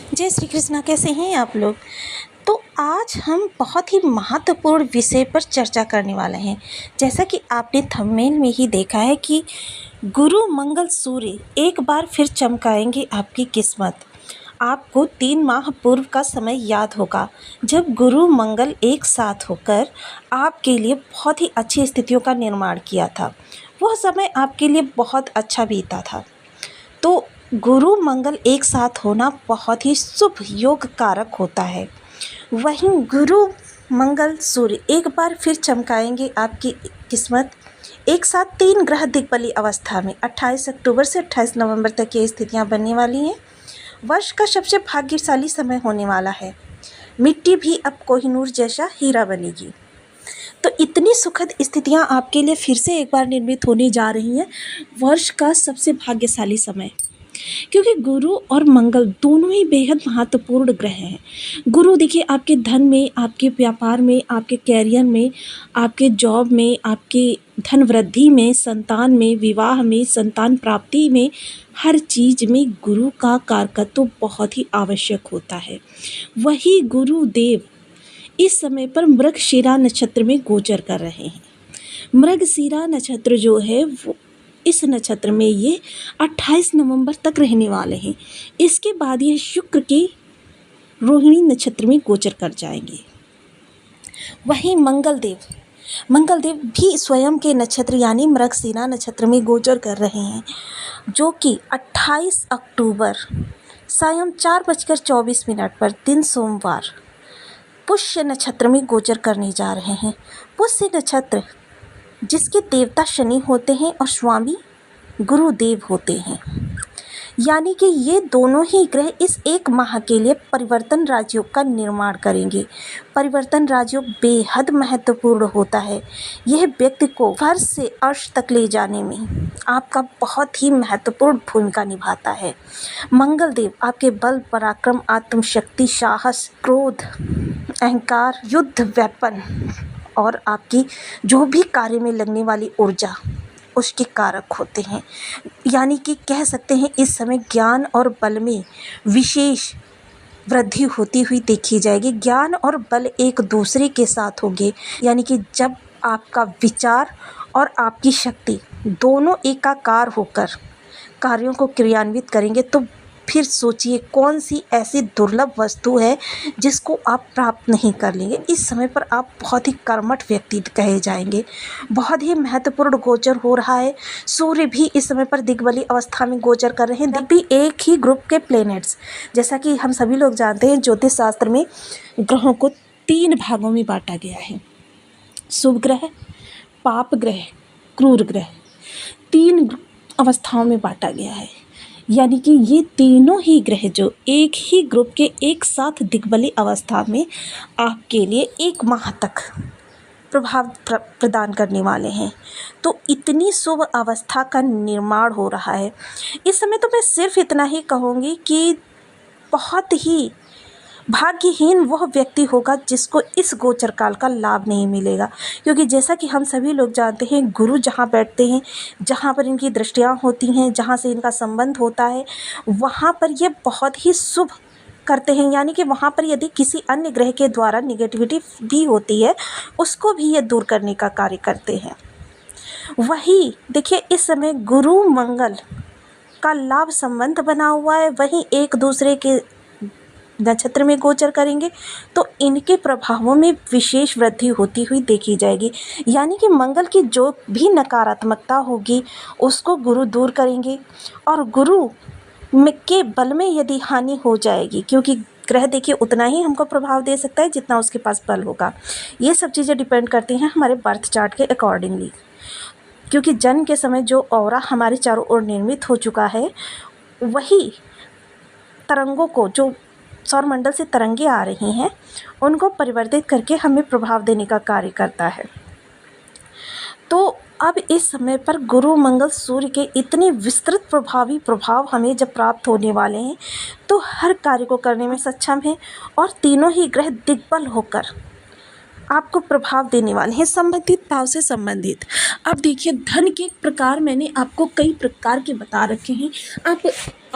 जय श्री कृष्णा। कैसे हैं आप लोग। तो आज हम बहुत ही महत्वपूर्ण विषय पर चर्चा करने वाले हैं। जैसा कि आपने थंबनेल में ही देखा है कि गुरु मंगल सूर्य एक बार फिर चमकाएंगे आपकी किस्मत। आपको 3 माह पूर्व का समय याद होगा जब गुरु मंगल एक साथ होकर आपके लिए बहुत ही अच्छी स्थितियों का निर्माण किया था। वह समय आपके लिए बहुत अच्छा बीता था। तो गुरु मंगल एक साथ होना बहुत ही शुभ योग कारक होता है। वहीं गुरु मंगल सूर्य एक बार फिर चमकाएंगे आपकी किस्मत। एक साथ 3 ग्रह दिग्बली अवस्था में 28 अक्टूबर से 28 नवंबर तक ये स्थितियां बनने वाली हैं। वर्ष का सबसे भाग्यशाली समय होने वाला है। मिट्टी भी अब कोहिनूर जैसा हीरा बनेगी। तो इतनी सुखद स्थितियां आपके लिए फिर से एक बार निर्मित होने जा रही हैं। वर्ष का सबसे भाग्यशाली समय, क्योंकि गुरु और मंगल दोनों ही बेहद महत्वपूर्ण ग्रह हैं। गुरु देखिए आपके धन में, आपके व्यापार में, आपके कैरियर में, आपके जॉब में, आपके धन वृद्धि में, संतान में, विवाह में, संतान प्राप्ति में, हर चीज़ में गुरु का कारकत्व तो बहुत ही आवश्यक होता है। वही गुरुदेव इस समय पर मृगशिरा नक्षत्र में गोचर कर रहे हैं। मृगशिरा नक्षत्र जो है वो इस नक्षत्र में ये 28 नवंबर तक रहने वाले हैं। इसके बाद ये शुक्र के रोहिणी नक्षत्र में गोचर कर जाएंगे। वहीं मंगलदेव भी स्वयं के नक्षत्र यानी मृगशिरा नक्षत्र में गोचर कर रहे हैं, जो कि 28 अक्टूबर सायं 4:24 पर दिन सोमवार पुष्य नक्षत्र में गोचर करने जा रहे हैं। पुष्य नक्षत्र जिसके देवता शनि होते हैं और स्वामी गुरुदेव होते हैं, यानी कि ये दोनों ही ग्रह इस एक माह के लिए परिवर्तन राजयोग का निर्माण करेंगे। परिवर्तन राजयोग बेहद महत्वपूर्ण होता है। यह व्यक्ति को वर्ष से अर्श तक ले जाने में आपका बहुत ही महत्वपूर्ण भूमिका निभाता है। मंगलदेव आपके बल, पराक्रम, आत्मशक्ति, साहस, क्रोध, अहंकार, युद्ध वेपन और आपकी जो भी कार्य में लगने वाली ऊर्जा उसके कारक होते हैं। यानी कि कह सकते हैं इस समय ज्ञान और बल में विशेष वृद्धि होती हुई देखी जाएगी। ज्ञान और बल एक दूसरे के साथ होंगे, यानी कि जब आपका विचार और आपकी शक्ति दोनों एकाकार होकर कार्यों को क्रियान्वित करेंगे तो फिर सोचिए कौन सी ऐसी दुर्लभ वस्तु है जिसको आप प्राप्त नहीं कर लेंगे। इस समय पर आप बहुत ही कर्मठ व्यक्ति कहे जाएंगे। बहुत ही महत्वपूर्ण गोचर हो रहा है। सूर्य भी इस समय पर दिग्बली अवस्था में गोचर कर रहे हैं। जब भी एक ही ग्रुप के प्लैनेट्स, जैसा कि हम सभी लोग जानते हैं ज्योतिष शास्त्र में ग्रहों को 3 भागों में बांटा गया है। शुभ ग्रह, पाप ग्रह, क्रूर ग्रह, 3 अवस्थाओं में बांटा गया है। यानी कि ये तीनों ही ग्रह जो एक ही ग्रुप के एक साथ दिग्बली अवस्था में आपके लिए 1 माह तक प्रभाव प्रदान करने वाले हैं। तो इतनी शुभ अवस्था का निर्माण हो रहा है। इस समय तो मैं सिर्फ इतना ही कहूँगी कि बहुत ही भाग्यहीन वह व्यक्ति होगा जिसको इस गोचर काल का लाभ नहीं मिलेगा, क्योंकि जैसा कि हम सभी लोग जानते हैं गुरु जहाँ बैठते हैं, जहाँ पर इनकी दृष्टियाँ होती हैं, जहाँ से इनका संबंध होता है, वहाँ पर ये बहुत ही शुभ करते हैं। यानी कि वहाँ पर यदि किसी अन्य ग्रह के द्वारा निगेटिविटी भी होती है उसको भी ये दूर करने का कार्य करते हैं। वही देखिए इस समय गुरु मंगल का लाभ संबंध बना हुआ है, वहीं एक दूसरे के नक्षत्र में गोचर करेंगे तो इनके प्रभावों में विशेष वृद्धि होती हुई देखी जाएगी। यानी कि मंगल की जो भी नकारात्मकता होगी उसको गुरु दूर करेंगे और गुरु के बल में यदि हानि हो जाएगी, क्योंकि ग्रह देखिए उतना ही हमको प्रभाव दे सकता है जितना उसके पास बल होगा। ये सब चीज़ें डिपेंड करती हैं हमारे बर्थ चार्ट के अकॉर्डिंगली, क्योंकि जन्म के समय जो ऑरा हमारे चारों ओर निर्मित हो चुका है वही तरंगों को, जो सौरमंडल से तरंगे आ रही हैं, उनको परिवर्तित करके हमें प्रभाव देने का कार्य करता है। तो अब इस समय पर गुरु मंगल सूर्य के इतने विस्तृत प्रभावी प्रभाव हमें जब प्राप्त होने वाले हैं तो हर कार्य को करने में सक्षम है और तीनों ही ग्रह दिग्बल होकर आपको प्रभाव देने वाले हैं संबंधित भाव से संबंधित। अब देखिए धन के प्रकार मैंने आपको कई प्रकार के बता रखे हैं। आप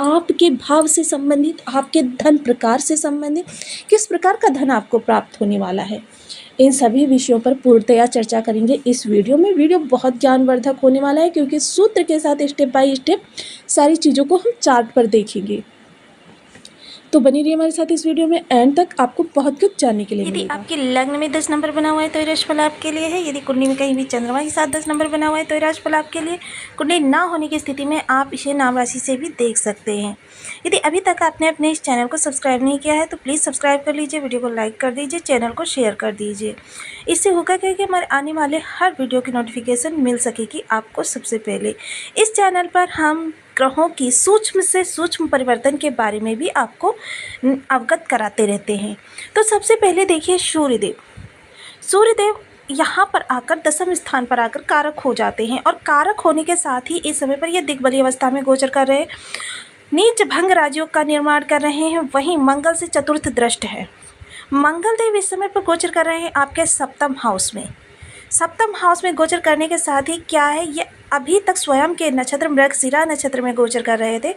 आपके भाव से संबंधित, आपके धन प्रकार से संबंधित किस प्रकार का धन आपको प्राप्त होने वाला है, इन सभी विषयों पर पूर्णतया चर्चा करेंगे इस वीडियो में। वीडियो बहुत ज्ञानवर्धक होने वाला है क्योंकि सूत्र के साथ स्टेप बाय स्टेप सारी चीज़ों को हम चार्ट पर देखेंगे। तो बनी रहिए हमारे साथ इस वीडियो में, एंड तक आपको बहुत कुछ जानने के लिए यदि मिलेगा। आपके लग्न में 10 नंबर बना हुआ है तो ये राशिफल आपके लिए है। यदि कुंडली में कहीं भी चंद्रमा के साथ 10 नंबर बना हुआ है तो ये राशिफल आपके लिए। कुंडली ना होने की स्थिति में आप इसे नाम राशि से भी देख सकते हैं। यदि अभी तक आपने अपने इस चैनल को सब्सक्राइब नहीं किया है तो प्लीज़ सब्सक्राइब कर लीजिए, वीडियो को लाइक कर दीजिए, चैनल को शेयर कर दीजिए। इससे होगा क्या कि हमारे आने वाले हर वीडियो की नोटिफिकेशन मिल सकेगी आपको सबसे पहले। इस चैनल पर हम ग्रहों की सूक्ष्म से सूक्ष्म परिवर्तन के बारे में भी आपको अवगत कराते रहते हैं। तो सबसे पहले देखिए सूर्यदेव यहाँ पर आकर दसम स्थान पर आकर कारक हो जाते हैं और कारक होने के साथ ही इस समय पर यह दिग्बली अवस्था में गोचर कर रहे हैं, नीच भंग राजयोग का निर्माण कर रहे हैं। वहीं मंगल से चतुर्थ दृष्ट है। मंगल देव इस समय पर गोचर कर रहे हैं आपके सप्तम हाउस में। सप्तम हाउस में गोचर करने के साथ ही क्या है, ये अभी तक स्वयं के नक्षत्र मृगशिरा नक्षत्र में गोचर कर रहे थे।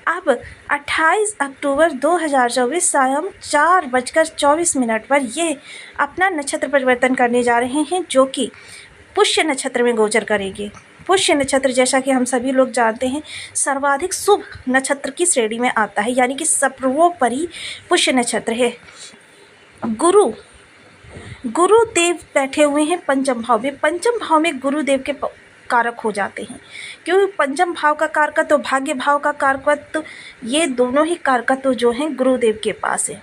अब 28 अक्टूबर 2024 शाम 4:24 पर ये अपना नक्षत्र परिवर्तन करने जा रहे हैं, जो कि पुष्य नक्षत्र में गोचर करेंगे। पुष्य नक्षत्र जैसा कि हम सभी लोग जानते हैं सर्वाधिक शुभ नक्षत्र की श्रेणी में आता है, यानी कि सर्वोपरि पुष्य नक्षत्र है। गुरुदेव बैठे हुए हैं पंचम भाव में। पंचम भाव में गुरुदेव के कारक हो जाते हैं, क्योंकि पंचम भाव का कारकत्व, भाग्य भाव का कारकत्व, ये दोनों ही कारकत्व जो हैं गुरुदेव के पास है।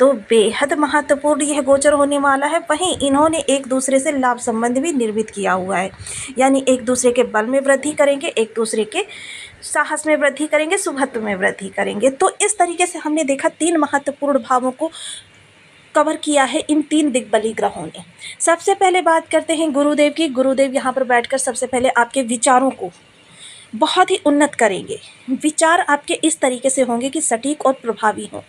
तो बेहद महत्वपूर्ण यह गोचर होने वाला है। वहीं इन्होंने एक दूसरे से लाभ संबंध भी निर्मित किया हुआ है, यानी एक दूसरे के बल में वृद्धि करेंगे, एक दूसरे के साहस में वृद्धि करेंगे, शुभत्व में वृद्धि करेंगे। तो इस तरीके से हमने देखा 3 महत्वपूर्ण भावों को कवर किया है इन 3 दिग्बली ग्रहों ने। सबसे पहले बात करते हैं गुरुदेव की। गुरुदेव यहाँ पर बैठकर सबसे पहले आपके विचारों को बहुत ही उन्नत करेंगे। विचार आपके इस तरीके से होंगे कि सटीक और प्रभावी हों।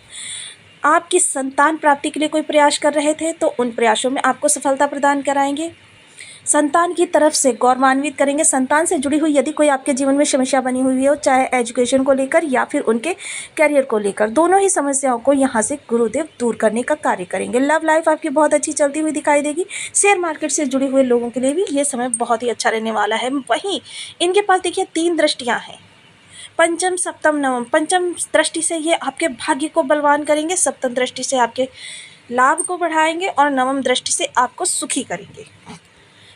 आपकी संतान प्राप्ति के लिए कोई प्रयास कर रहे थे तो उन प्रयासों में आपको सफलता प्रदान कराएंगे। संतान की तरफ से गौरवान्वित करेंगे। संतान से जुड़ी हुई यदि कोई आपके जीवन में समस्या बनी हुई हो, चाहे एजुकेशन को लेकर या फिर उनके करियर को लेकर, दोनों ही समस्याओं को यहाँ से गुरुदेव दूर करने का कार्य करेंगे। लव लाइफ आपकी बहुत अच्छी चलती हुई दिखाई देगी। शेयर मार्केट से जुड़े हुए लोगों के लिए भी ये समय बहुत ही अच्छा रहने वाला है। वहीं इनके पास देखिए 3 दृष्टियाँ हैं, पंचम सप्तम नवम। पंचम दृष्टि से ये आपके भाग्य को बलवान करेंगे, सप्तम दृष्टि से आपके लाभ को बढ़ाएंगे और नवम दृष्टि से आपको सुखी करेंगे।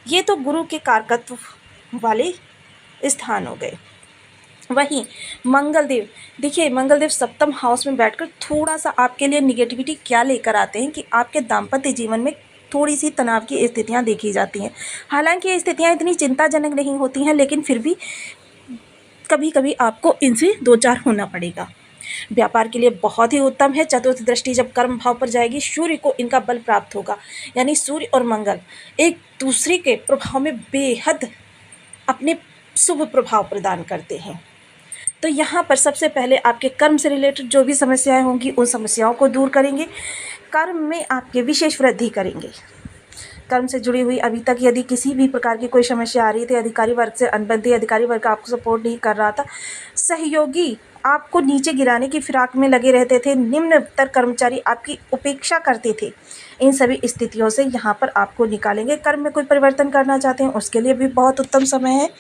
ये तो गुरु के कारकत्व वाले स्थान हो गए। वहीं मंगलदेव, देखिए मंगलदेव सप्तम हाउस में बैठकर थोड़ा सा आपके लिए निगेटिविटी क्या लेकर आते हैं कि आपके दाम्पत्य जीवन में थोड़ी सी तनाव की स्थितियां देखी जाती हैं। हालांकि ये स्थितियां इतनी चिंताजनक नहीं होती हैं, लेकिन फिर भी कभी कभी आपको इनसे 2-4 होना पड़ेगा। व्यापार के लिए बहुत ही उत्तम है। चतुर्थ दृष्टि जब कर्म भाव पर जाएगी, सूर्य को इनका बल प्राप्त होगा, यानी सूर्य और मंगल एक दूसरे के प्रभाव में बेहद अपने शुभ प्रभाव प्रदान करते हैं। तो यहाँ पर सबसे पहले आपके कर्म से रिलेटेड जो भी समस्याएं होंगी उन समस्याओं को दूर करेंगे। कर्म में आपके विशेष वृद्धि करेंगे। कर्म से जुड़ी हुई अभी तक यदि किसी भी प्रकार की कोई समस्या आ रही थी, अधिकारी वर्ग से अनबन, अधिकारी वर्ग आपको सपोर्ट नहीं कर रहा था, सहयोगी आपको नीचे गिराने की फिराक में लगे रहते थे, निम्नतर कर्मचारी आपकी उपेक्षा करते थे, इन सभी स्थितियों से यहाँ पर आपको निकालेंगे। कर्म में कोई परिवर्तन करना चाहते हैं उसके लिए भी बहुत उत्तम समय है।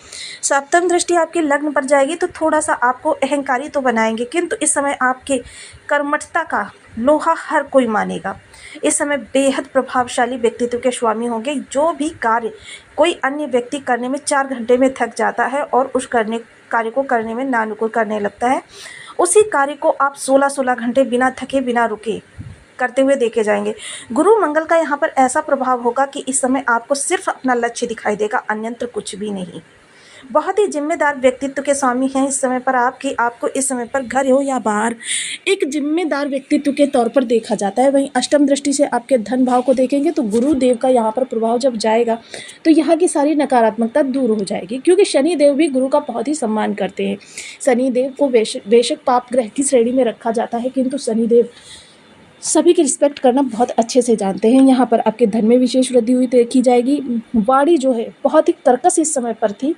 सप्तम दृष्टि आपके लग्न पर जाएगी तो थोड़ा सा आपको अहंकारी तो बनाएंगे, किंतु इस समय आपके कर्मठता का लोहा हर कोई मानेगा। इस समय बेहद प्रभावशाली व्यक्तित्व के स्वामी होंगे। जो भी कार्य कोई अन्य व्यक्ति करने में 4 घंटे में थक जाता है और उस कार्य को करने में नानुकुर करने लगता है, उसी कार्य को आप 16-16 घंटे बिना थके बिना रुके करते हुए देखे जाएंगे। गुरु मंगल का यहाँ पर ऐसा प्रभाव होगा कि इस समय आपको सिर्फ अपना लक्ष्य दिखाई देगा, अन्यत्र कुछ भी नहीं। बहुत ही जिम्मेदार व्यक्तित्व के स्वामी हैं इस समय पर आपको इस समय पर घर हो या बाहर एक जिम्मेदार व्यक्तित्व के तौर पर देखा जाता है। वहीं अष्टम दृष्टि से आपके धन भाव को देखेंगे तो गुरुदेव का यहाँ पर प्रभाव जब जाएगा तो यहाँ की सारी नकारात्मकता दूर हो जाएगी, क्योंकि शनि देव भी गुरु का बहुत ही सम्मान करते हैं। शनि देव को बेशक पाप ग्रह की श्रेणी में रखा जाता है, किंतु शनिदेव सभी की रिस्पेक्ट करना बहुत अच्छे से जानते हैं। यहाँ पर आपके धन में विशेष वृद्धि हुई देखी जाएगी। वाणी जो है बहुत ही कर्कश इस समय पर थी,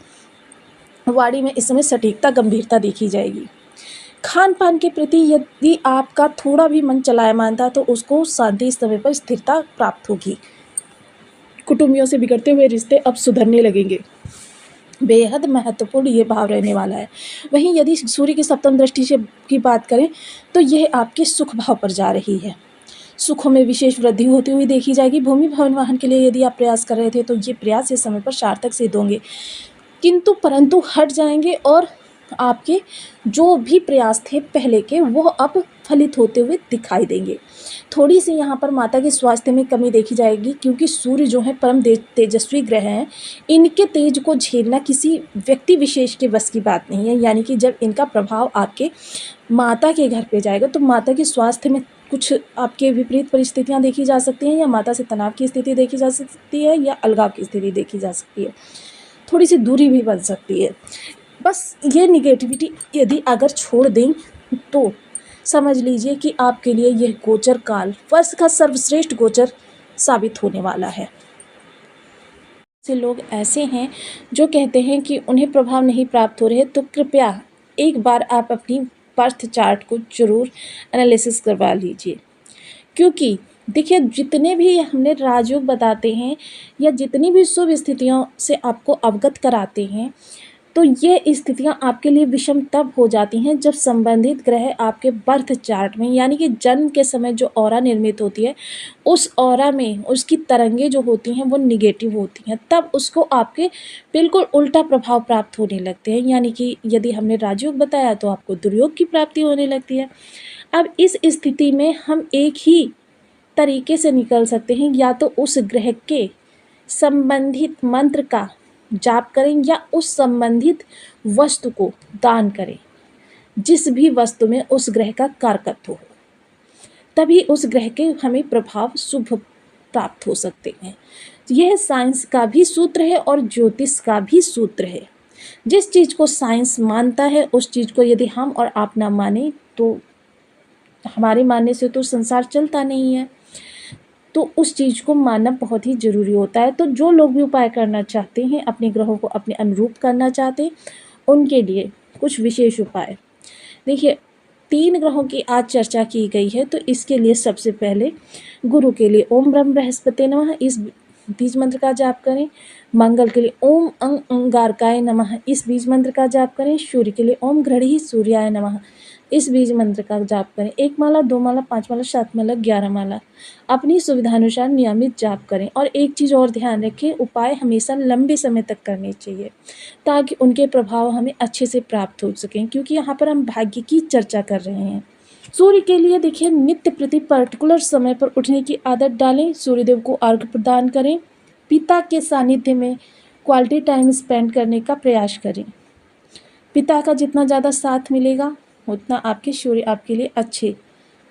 वाणी में इस समय सटीकता गंभीरता देखी जाएगी। खान पान के प्रति यदि आपका थोड़ा भी मन चलायमान था तो उसको शांति इस समय पर स्थिरता प्राप्त होगी। कुटुंबियों से बिगड़ते हुए रिश्ते अब सुधरने लगेंगे। बेहद महत्वपूर्ण ये भाव रहने वाला है। वहीं यदि सूर्य की सप्तम दृष्टि से की बात करें तो यह आपके सुख भाव पर जा रही है। सुखों में विशेष वृद्धि होती हुई देखी जाएगी। भूमि भवन वाहन के लिए यदि आप प्रयास कर रहे थे तो ये प्रयास इस समय पर सार्थक सिद्ध होंगे, किंतु परंतु हट जाएंगे और आपके जो भी प्रयास थे पहले के वो अब फलित होते हुए दिखाई देंगे। थोड़ी सी यहाँ पर माता के स्वास्थ्य में कमी देखी जाएगी, क्योंकि सूर्य जो है परम तेजस्वी ग्रह हैं। इनके तेज को झेलना किसी व्यक्ति विशेष के बस की बात नहीं है। यानी कि जब इनका प्रभाव आपके माता के घर पे जाएगा तो माता के स्वास्थ्य में कुछ आपके विपरीत परिस्थितियाँ देखी जा सकती हैं, या माता से तनाव की स्थिति देखी जा सकती है, या अलगाव की स्थिति देखी जा सकती है। थोड़ी सी दूरी भी बन सकती है। बस ये निगेटिविटी यदि अगर छोड़ दें तो समझ लीजिए कि आपके लिए यह गोचर काल वर्ष का सर्वश्रेष्ठ गोचर साबित होने वाला है। से लोग ऐसे हैं जो कहते हैं कि उन्हें प्रभाव नहीं प्राप्त हो रहे, तो कृपया एक बार आप अपनी बर्थ चार्ट को जरूर एनालिसिस करवा लीजिए। क्योंकि देखिए, जितने भी हमने राजयोग बताते हैं या जितनी भी शुभ स्थितियों से आपको अवगत कराते हैं, तो ये स्थितियां आपके लिए विषम तब हो जाती हैं जब संबंधित ग्रह आपके बर्थ चार्ट में, यानी कि जन्म के समय जो ऑरा निर्मित होती है उस ऑरा में उसकी तरंगे जो होती हैं वो निगेटिव होती हैं। तब उसको आपके बिल्कुल उल्टा प्रभाव प्राप्त होने लगते हैं। यानी कि यदि हमने राजयोग बताया तो आपको दुर्योग की प्राप्ति होने लगती है। अब इस स्थिति में हम एक ही तरीके से निकल सकते हैं, या तो उस ग्रह के संबंधित मंत्र का जाप करें या उस संबंधित वस्तु को दान करें जिस भी वस्तु में उस ग्रह का कारकत्व हो, तभी उस ग्रह के हमें प्रभाव शुभ प्राप्त हो सकते हैं। यह साइंस का भी सूत्र है और ज्योतिष का भी सूत्र है। जिस चीज़ को साइंस मानता है उस चीज़ को यदि हम और आप ना माने तो हमारे मानने से तो संसार चलता नहीं है, तो उस चीज़ को मानना बहुत ही ज़रूरी होता है। तो जो लोग भी उपाय करना चाहते हैं, अपने ग्रहों को अपने अनुरूप करना चाहते हैं, उनके लिए कुछ विशेष उपाय देखिए। 3 ग्रहों की आज चर्चा की गई है, तो इसके लिए सबसे पहले गुरु के लिए ओम ब्रह्म बृहस्पति नमः इस बीज मंत्र का जाप करें। मंगल के लिए ओम अंगारकाय नमः इस बीज मंत्र का जाप करें। सूर्य के लिए ओम घृणी सूर्याय नमः इस बीज मंत्र का जाप करें। 1 माला, 2 माला, 5 माला, 7 माला, 11 माला अपनी सुविधानुसार नियमित जाप करें। और एक चीज़ और ध्यान रखें, उपाय हमेशा लंबे समय तक करने चाहिए ताकि उनके प्रभाव हमें अच्छे से प्राप्त हो सकें, क्योंकि यहाँ पर हम भाग्य की चर्चा कर रहे हैं। सूर्य के लिए देखिए, नित्य प्रति पर्टिकुलर समय पर उठने की आदत डालें। सूर्यदेव को अर्घ्य प्रदान करें। पिता के सानिध्य में क्वालिटी टाइम स्पेंड करने का प्रयास करें। पिता का जितना ज़्यादा साथ मिलेगा उतना आपके सूर्य आपके लिए अच्छे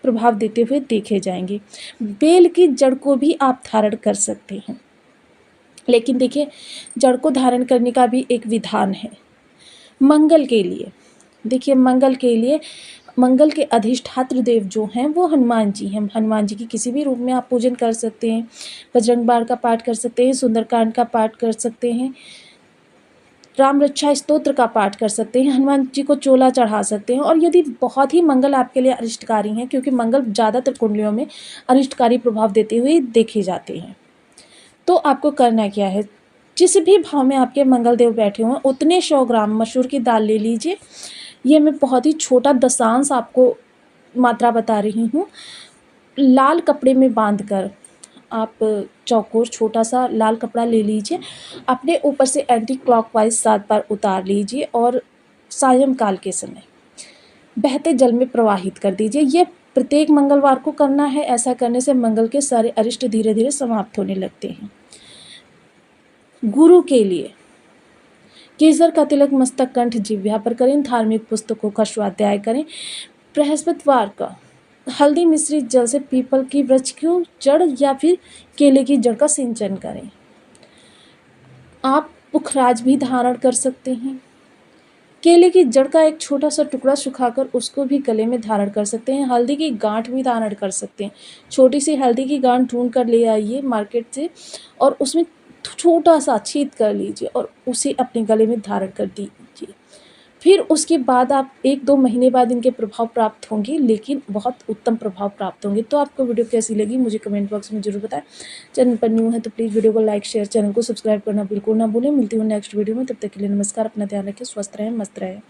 प्रभाव देते हुए देखे जाएंगे। बेल की जड़ को भी आप धारण कर सकते हैं, लेकिन देखिए जड़ को धारण करने का भी एक विधान है। मंगल के लिए देखिए, मंगल के अधिष्ठात्र देव जो हैं वो हनुमान जी हैं। हनुमान जी की किसी भी रूप में आप पूजन कर सकते हैं। बजरंग बाण का पाठ कर सकते हैं, सुंदरकांड का पाठ कर सकते हैं, राम रक्षा स्तोत्र का पाठ कर सकते हैं, हनुमान जी को चोला चढ़ा सकते हैं। और यदि बहुत ही मंगल आपके लिए अरिष्टकारी हैं, क्योंकि मंगल ज़्यादातर कुंडलियों में अरिष्टकारी प्रभाव देते हुए देखे जाते हैं, तो आपको करना क्या है, जिस भी भाव में आपके मंगल देव बैठे हुए हैं उतने 100 ग्राम मसूर की दाल ले लीजिए। ये मैं बहुत ही छोटा दशांश आपको मात्रा बता रही हूँ। लाल कपड़े में बांधकर आप चौकोर छोटा सा लाल कपड़ा ले लीजिए, अपने ऊपर से एंटी क्लॉकवाइज 7 बार उतार लीजिए और सायंकाल के समय बहते जल में प्रवाहित कर दीजिए। ये प्रत्येक मंगलवार को करना है। ऐसा करने से मंगल के सारे अरिष्ट धीरे धीरे समाप्त होने लगते हैं। गुरु के लिए केसर का तिलक मस्तक कंठ जिह्वा पर करें। धार्मिक पुस्तकों का स्वाध्याय करें। बृहस्पतिवार का हल्दी मिश्रित जल से पीपल की वृक्ष की जड़ या फिर केले की जड़ का सिंचन करें। आप पुखराज भी धारण कर सकते हैं। केले की जड़ का एक छोटा सा टुकड़ा सुखाकर उसको भी गले में धारण कर सकते हैं। हल्दी की गांठ भी धारण कर सकते हैं। छोटी सी हल्दी की गांठ ढूंढ कर ले आइए मार्केट से और उसमें छोटा सा छेद कर लीजिए और उसे अपने गले में धारण कर दीजिए। फिर उसके बाद आप 1-2 महीने बाद इनके प्रभाव प्राप्त होंगे, लेकिन बहुत उत्तम प्रभाव प्राप्त होंगे। तो आपको वीडियो कैसी लगी मुझे कमेंट बॉक्स में ज़रूर बताएं। चैनल पर न्यू है तो प्लीज़ वीडियो को लाइक शेयर, चैनल को सब्सक्राइब करना बिल्कुल ना भूलें। मिलती हूँ नेक्स्ट वीडियो में, तब तक के लिए नमस्कार। अपना ध्यान रखें, स्वस्थ रहें, मस्त रहें।